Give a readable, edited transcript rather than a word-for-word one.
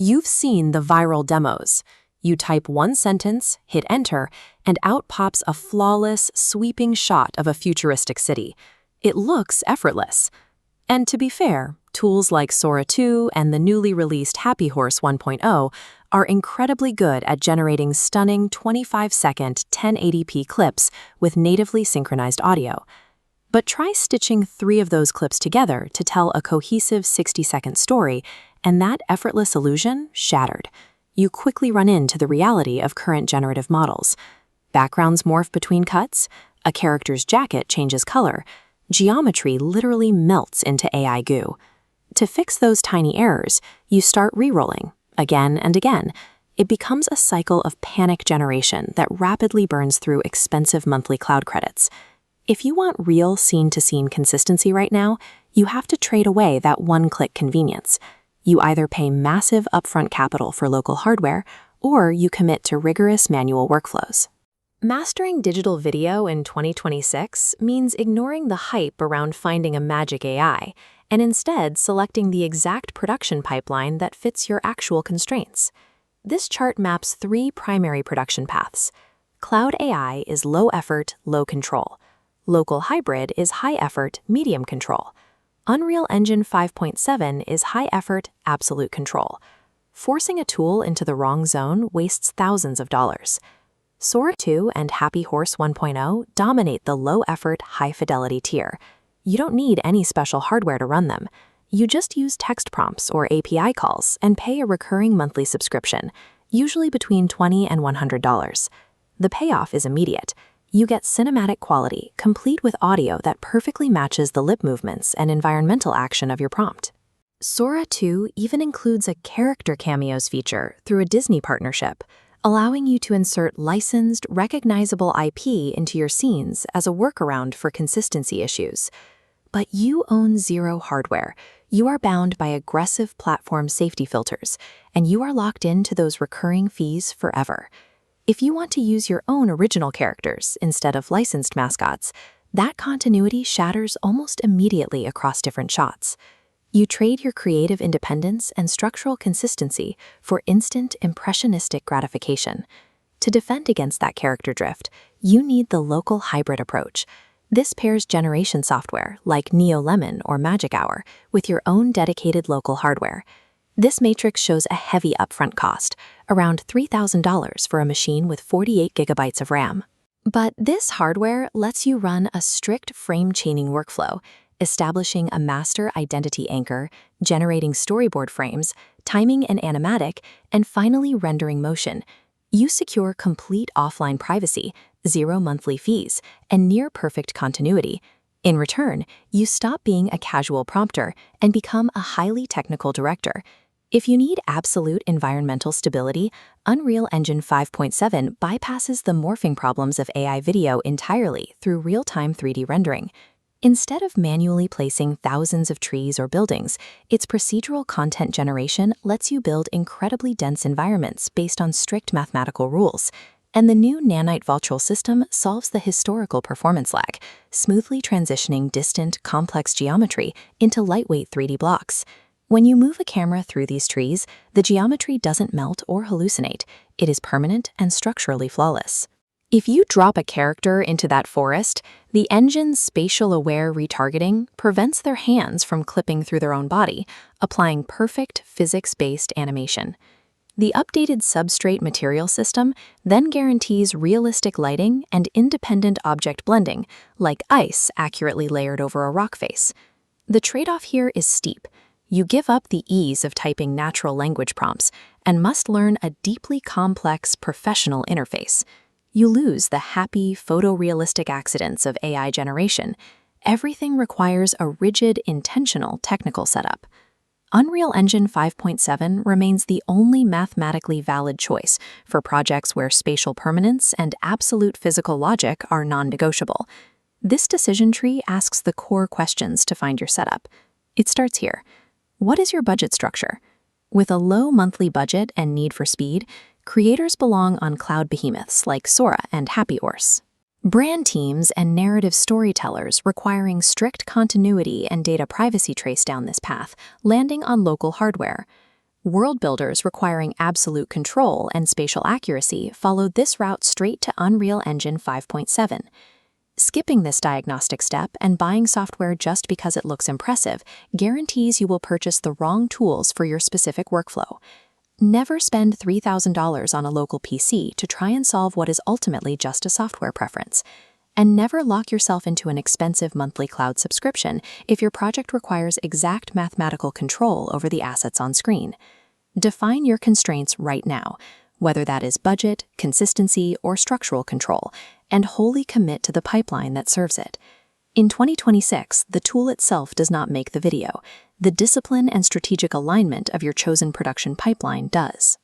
You've seen the viral demos. You type one sentence, hit enter, and out pops a flawless, sweeping shot of a futuristic city. It looks effortless. And to be fair, tools like Sora 2 and the newly released Happy Horse 1.0 are incredibly good at generating stunning 25-second 1080p clips with natively synchronized audio. But try stitching 3 of those clips together to tell a cohesive 60-second story, and that effortless illusion shattered. You quickly run into the reality of current generative models. Backgrounds morph between cuts, a character's jacket changes color, geometry literally melts into AI goo. To fix those tiny errors, you start re-rolling, again and again. It becomes a cycle of panic generation that rapidly burns through expensive monthly cloud credits. If you want real scene-to-scene consistency right now, you have to trade away that one-click convenience. You either pay massive upfront capital for local hardware, or you commit to rigorous manual workflows. Mastering digital video in 2026 means ignoring the hype around finding a magic AI, and instead selecting the exact production pipeline that fits your actual constraints. This chart maps 3 primary production paths. Cloud AI is low effort, low control. Local hybrid is high effort, medium control. Unreal Engine 5.7 is high effort, absolute control. Forcing a tool into the wrong zone wastes thousands of dollars. Sora 2 and Happy Horse 1.0 dominate the low effort, high fidelity tier. You don't need any special hardware to run them. You just use text prompts or API calls and pay a recurring monthly subscription, usually between $20 and $100. The payoff is immediate. You get cinematic quality, complete with audio that perfectly matches the lip movements and environmental action of your prompt. Sora 2 even includes a character cameos feature through a Disney partnership, allowing you to insert licensed, recognizable IP into your scenes as a workaround for consistency issues. But you own zero hardware. You are bound by aggressive platform safety filters, and you are locked into those recurring fees forever. If you want to use your own original characters instead of licensed mascots, that continuity shatters almost immediately across different shots. You trade your creative independence and structural consistency for instant, impressionistic gratification. To defend against that character drift, you need the local hybrid approach. This pairs generation software like NeoLemon or Magic Hour with your own dedicated local hardware. This matrix shows a heavy upfront cost, around $3,000 for a machine with 48 gigabytes of RAM. But this hardware lets you run a strict frame chaining workflow, establishing a master identity anchor, generating storyboard frames, timing an animatic, and finally rendering motion. You secure complete offline privacy, 0 monthly fees, and near-perfect continuity. In return, you stop being a casual prompter and become a highly technical director. If you need absolute environmental stability, Unreal Engine 5.7 bypasses the morphing problems of AI video entirely through real-time 3D rendering. Instead of manually placing thousands of trees or buildings, its procedural content generation lets you build incredibly dense environments based on strict mathematical rules. And the new Nanite Virtual System solves the historical performance lag, smoothly transitioning distant, complex geometry into lightweight 3D blocks. When you move a camera through these trees, the geometry doesn't melt or hallucinate. It is permanent and structurally flawless. If you drop a character into that forest, the engine's spatial-aware retargeting prevents their hands from clipping through their own body, applying perfect physics-based animation. The updated substrate material system then guarantees realistic lighting and independent object blending, like ice accurately layered over a rock face. The trade-off here is steep. You give up the ease of typing natural language prompts and must learn a deeply complex professional interface. You lose the happy, photorealistic accidents of AI generation. Everything requires a rigid, intentional technical setup. Unreal Engine 5.7 remains the only mathematically valid choice for projects where spatial permanence and absolute physical logic are non-negotiable. This decision tree asks the core questions to find your setup. It starts here. What is your budget structure? With a low monthly budget and need for speed, creators belong on cloud behemoths like Sora and Happy Horse. Brand teams and narrative storytellers requiring strict continuity and data privacy trace down this path, landing on local hardware. World builders requiring absolute control and spatial accuracy followed this route straight to Unreal Engine 5.7. Skipping this diagnostic step and buying software just because it looks impressive guarantees you will purchase the wrong tools for your specific workflow. Never spend $3,000 on a local PC to try and solve what is ultimately just a software preference. And never lock yourself into an expensive monthly cloud subscription if your project requires exact mathematical control over the assets on screen. Define your constraints right now, whether that is budget, consistency, or structural control, and wholly commit to the pipeline that serves it. In 2026, the tool itself does not make the video. The discipline and strategic alignment of your chosen production pipeline does.